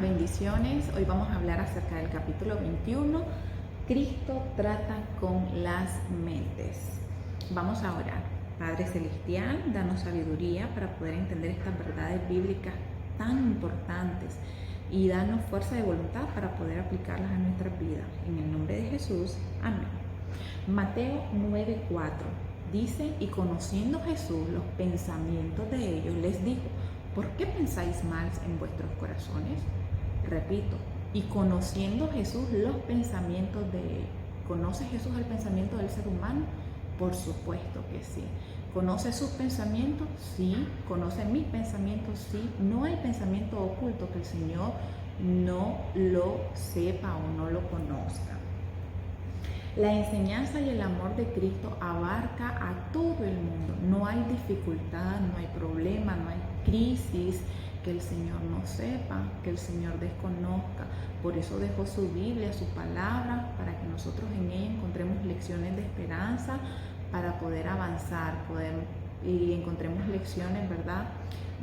bendiciones. Hoy vamos a hablar acerca del capítulo 21. Cristo trata con las mentes. Vamos a orar. Padre Celestial, danos sabiduría para poder entender estas verdades bíblicas tan importantes y danos fuerza de voluntad para poder aplicarlas a nuestras vidas. En el nombre de Jesús, amén. Mateo 9:4 dice: y conociendo Jesús los pensamientos de ellos, les dijo: ¿por qué pensáis mal en vuestros corazones? Repito, y conociendo Jesús los pensamientos de ellos. ¿Conoce Jesús el pensamiento del ser humano? Por supuesto que sí. ¿Conoce sus pensamientos? Sí. ¿Conoce mis pensamientos? Sí. No hay pensamiento oculto que el Señor no lo sepa o no lo conozca. La enseñanza y el amor de Cristo abarca a todo el mundo. No hay dificultad, no hay problema, no hay crisis que el Señor no sepa, que el Señor desconozca. Por eso dejó su Biblia, su palabra, para que nosotros en ella encontremos lecciones de esperanza, para poder avanzar, y encontremos lecciones, ¿verdad?,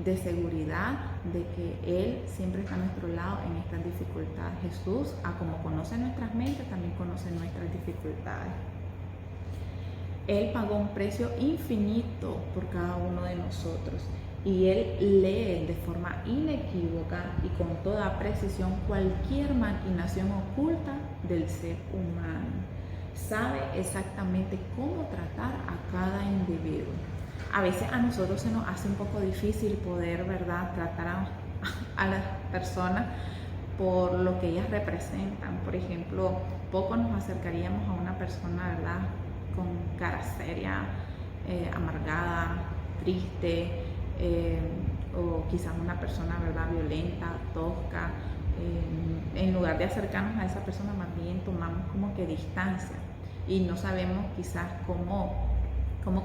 de seguridad, de que Él siempre está a nuestro lado en estas dificultades. Jesús, como conoce nuestras mentes, también conoce nuestras dificultades. Él pagó un precio infinito por cada uno de nosotros y Él lee de forma inequívoca y con toda precisión cualquier maquinación oculta del ser humano. Sabe exactamente cómo tratar a cada individuo. A veces a nosotros se nos hace un poco difícil poder, ¿verdad?, tratar a las personas por lo que ellas representan. Por ejemplo, poco nos acercaríamos a una persona, ¿verdad?, con cara seria, amargada, triste, o quizás una persona, ¿verdad?, violenta, tosca. En lugar de acercarnos a esa persona, más bien tomamos como que distancia y no sabemos quizás cómo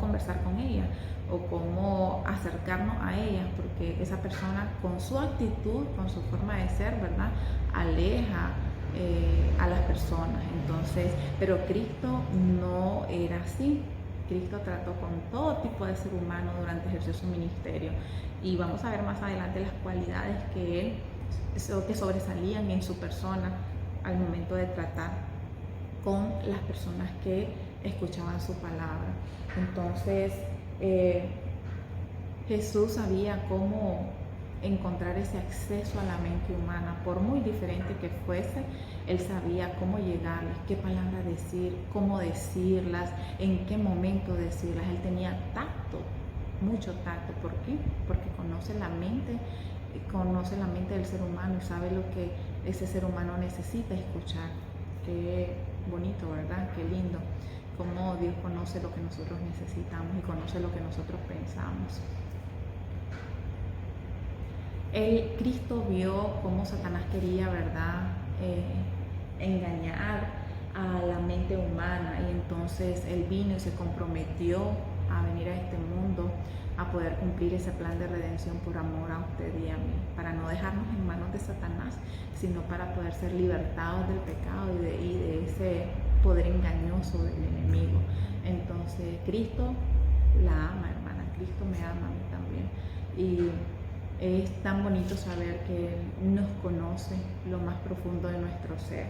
conversar con ella o cómo acercarnos a ella, porque esa persona con su actitud, con su forma de ser, ¿verdad?, aleja a las personas. Entonces, pero Cristo no era así. Cristo trató con todo tipo de ser humano durante ejerció su ministerio, y vamos a ver más adelante las cualidades que sobresalían en su persona al momento de tratar con las personas que escuchaban su palabra. Entonces, Jesús sabía cómo encontrar ese acceso a la mente humana. Por muy diferente que fuese, Él sabía cómo llegarles, qué palabras decir, cómo decirlas, en qué momento decirlas. Él tenía tacto, mucho tacto. ¿Por qué? Porque conoce la mente del ser humano y sabe lo que ese ser humano necesita escuchar. Qué bonito, ¿verdad? Qué lindo. Cómo Dios conoce lo que nosotros necesitamos y conoce lo que nosotros pensamos. Cristo vio cómo Satanás quería, ¿verdad?, engañar a la mente humana, y entonces Él vino y se comprometió a venir a este mundo a poder cumplir ese plan de redención por amor a usted y a mí, para no dejarnos en manos de Satanás, sino para poder ser libertados del pecado y de ese poder engañoso del enemigo. Entonces Cristo la ama, hermana. Cristo me ama a mí también, y es tan bonito saber que Él nos conoce lo más profundo de nuestro ser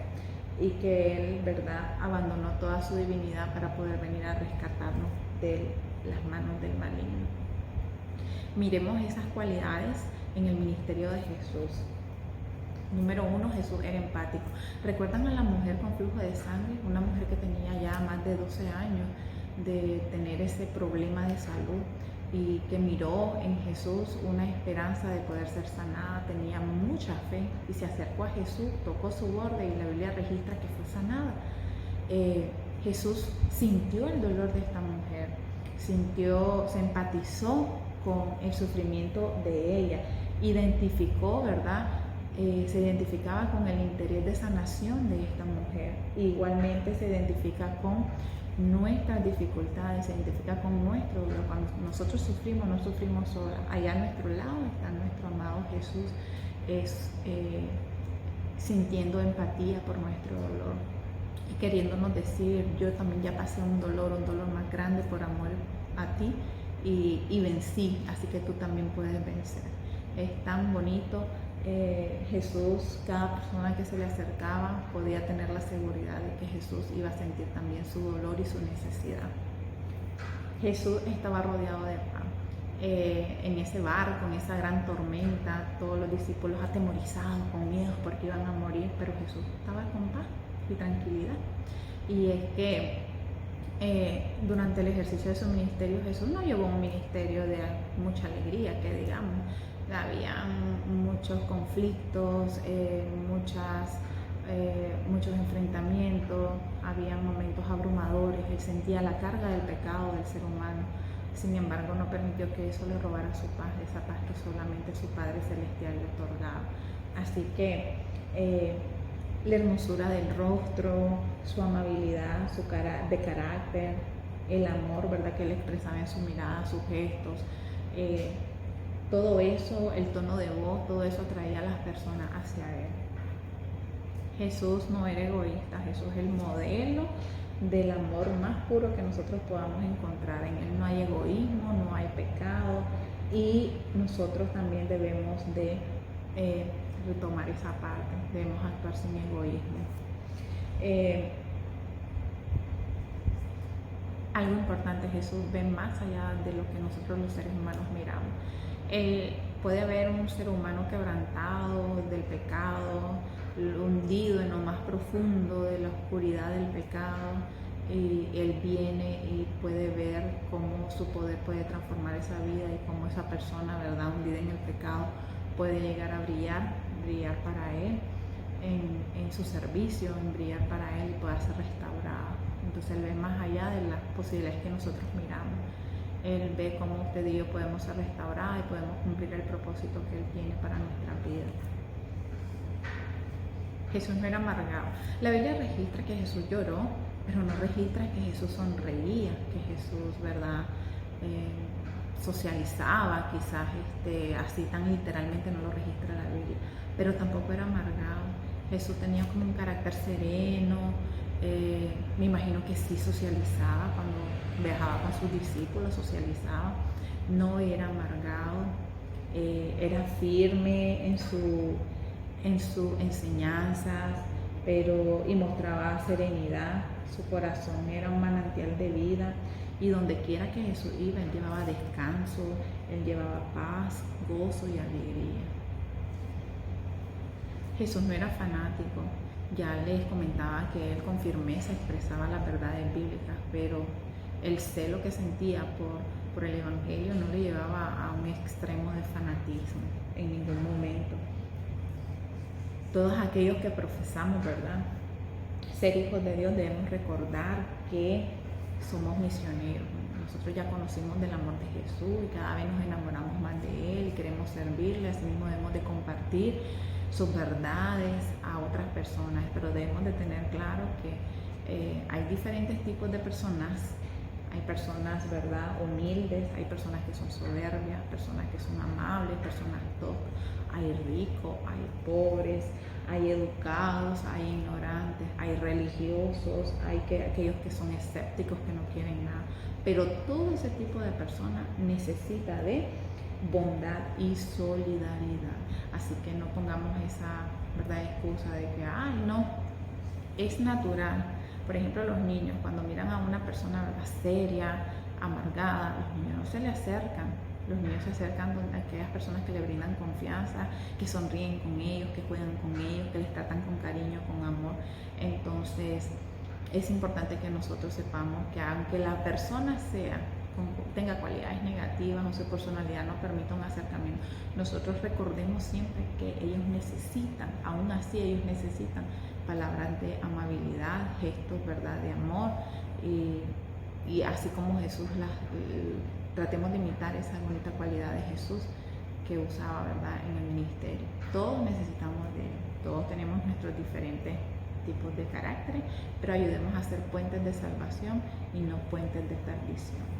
y que Él, ¿verdad?, abandonó toda su divinidad para poder venir a rescatarnos de las manos del maligno. Miremos esas cualidades en el ministerio de Jesús. Número 1, Jesús era empático. ¿Recuerdan a la mujer con flujo de sangre? Una mujer que tenía ya más de 12 años de tener ese problema de salud y que miró en Jesús una esperanza de poder ser sanada. Tenía mucha fe y se acercó a Jesús, tocó su borde y la Biblia registra que fue sanada. Jesús sintió el dolor de esta mujer, se empatizó con el sufrimiento de ella, identificó, ¿verdad?, se identificaba con el interés de sanación de esta mujer. Igualmente se identifica con nuestras dificultades, se identifica con nuestro dolor. Cuando nosotros sufrimos, no sufrimos sola. Allá a nuestro lado está nuestro amado Jesús, sintiendo empatía por nuestro dolor y queriéndonos decir: yo también ya pasé un dolor más grande por amor a ti y vencí, así que tú también puedes vencer. Es tan bonito Jesús, cada persona que se le acercaba podía tener la seguridad de que Jesús iba a sentir también su dolor y su necesidad. Jesús estaba rodeado de pan. En ese barco, en esa gran tormenta, todos los discípulos atemorizados, con miedo porque iban a morir, pero Jesús estaba con paz y tranquilidad. Y es que durante el ejercicio de su ministerio, Jesús no llevó un ministerio de mucha alegría, que digamos. Había muchos conflictos, muchos enfrentamientos, había momentos abrumadores. Él sentía la carga del pecado del ser humano. Sin embargo, no permitió que eso le robara su paz, esa paz que solamente su Padre Celestial le otorgaba. Así que la hermosura del rostro, su amabilidad, de carácter, el amor, ¿verdad?, que él expresaba en su mirada, sus gestos, todo eso, el tono de voz, todo eso atraía a las personas hacia él. Jesús no era egoísta, Jesús es el modelo del amor más puro que nosotros podamos encontrar. En él no hay egoísmo, no hay pecado, y nosotros también debemos de retomar esa parte, debemos actuar sin egoísmo. Algo importante, Jesús ve más allá de lo que nosotros los seres humanos miramos. Puede haber un ser humano quebrantado del pecado, hundido en lo más profundo de la oscuridad del pecado, y él viene y puede ver cómo su poder puede transformar esa vida y cómo esa persona, ¿verdad?, hundida en el pecado, puede llegar a brillar para él en su servicio, en brillar para él y poder ser restaurado. Entonces él ve más allá de las posibilidades que nosotros miramos. Él ve cómo usted y yo podemos ser restaurados y podemos cumplir el propósito que él tiene para nuestra vida. Jesús no era amargado. La Biblia registra que Jesús lloró, pero no registra que Jesús sonreía, que Jesús, ¿verdad?, socializaba, quizás así tan literalmente no lo registra la Biblia, pero tampoco era amargado. Jesús tenía como un carácter sereno. Me imagino que sí socializaba cuando viajaba con sus discípulos, socializaba. No era amargado, era firme en sus enseñanzas, y mostraba serenidad. Su corazón era un manantial de vida, y donde quiera que Jesús iba, él llevaba descanso, él llevaba paz, gozo y alegría. Jesús no era fanático. Ya les comentaba que él con firmeza expresaba las verdades bíblicas, pero el celo que sentía por el Evangelio no le llevaba a un extremo de fanatismo en ningún momento. Todos aquellos que profesamos, ¿verdad?, ser hijos de Dios, debemos recordar que somos misioneros. Nosotros ya conocimos del amor de Jesús y cada vez nos enamoramos más de él y queremos servirle. Así mismo debemos de compartir sus verdades a otras personas, pero debemos de tener claro que hay diferentes tipos de personas. Hay personas, ¿verdad?, humildes, hay personas que son soberbias, personas que son amables, personas toscas, hay ricos, hay pobres, hay educados, hay ignorantes, hay religiosos, hay aquellos que son escépticos, que no quieren nada. Pero todo ese tipo de personas necesita de bondad y solidaridad. Así que no pongamos esa, ¿verdad?, excusa de que, ay, no, es natural. Por ejemplo, los niños, cuando miran a una persona, ¿verdad?, seria, amargada, los niños no se le acercan. Los niños se acercan a aquellas personas que le brindan confianza, que sonríen con ellos, que juegan con ellos, que les tratan con cariño, con amor. Entonces, es importante que nosotros sepamos que aunque la persona tenga cualidades negativas o su personalidad no permita un acercamiento, nosotros recordemos siempre que ellos necesitan, aún así ellos necesitan palabras de amabilidad, gestos, ¿verdad?, de amor, y así como Jesús tratemos de imitar esa bonita cualidad de Jesús que usaba, ¿verdad?, en el ministerio. Todos necesitamos de él, todos tenemos nuestros diferentes tipos de carácter, pero ayudemos a ser puentes de salvación y no puentes de perdición.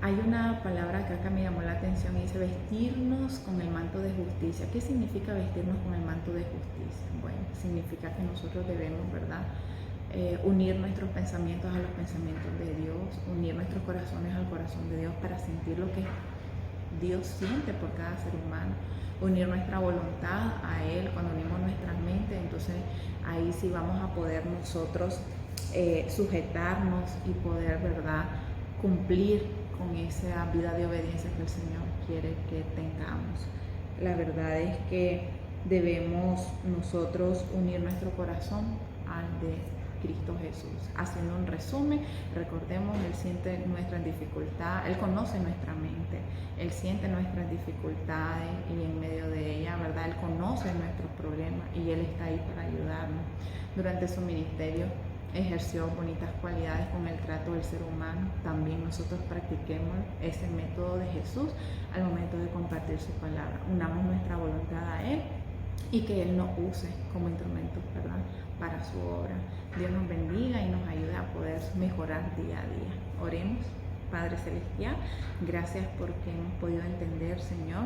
Hay una palabra que acá me llamó la atención y dice vestirnos con el manto de justicia. ¿Qué significa vestirnos con el manto de justicia? Bueno, significa que nosotros debemos, ¿verdad?, unir nuestros pensamientos a los pensamientos de Dios, unir nuestros corazones al corazón de Dios para sentir lo que Dios siente por cada ser humano. Unir nuestra voluntad a Él, cuando unimos nuestras mentes, entonces ahí sí vamos a poder nosotros sujetarnos y poder, ¿verdad?, cumplir con esa vida de obediencia que el Señor quiere que tengamos. La verdad es que debemos nosotros unir nuestro corazón al de Cristo Jesús. Haciendo un resumen, recordemos, Él siente nuestras dificultades, Él conoce nuestra mente, Él siente nuestras dificultades y en medio de ella, ¿verdad?, Él conoce nuestros problemas y Él está ahí para ayudarnos. Durante su ministerio ejerció bonitas cualidades con el trato del ser humano. También nosotros practiquemos ese método de Jesús al momento de compartir su palabra. Unamos nuestra voluntad a Él y que Él nos use como instrumentos, ¿verdad?, para su obra. Dios nos bendiga y nos ayude a poder mejorar día a día. Oremos. Padre Celestial, gracias porque hemos podido entender, Señor,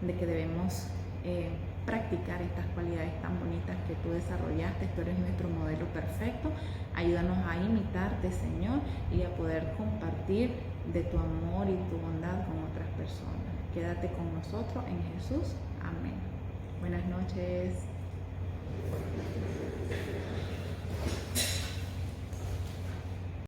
de que debemos practicar estas cualidades tan bonitas que tú desarrollaste. Tú eres nuestro modelo perfecto. Ayúdanos a imitarte, Señor, y a poder compartir de tu amor y tu bondad con otras personas. Quédate con nosotros en Jesús. Amén. Buenas noches.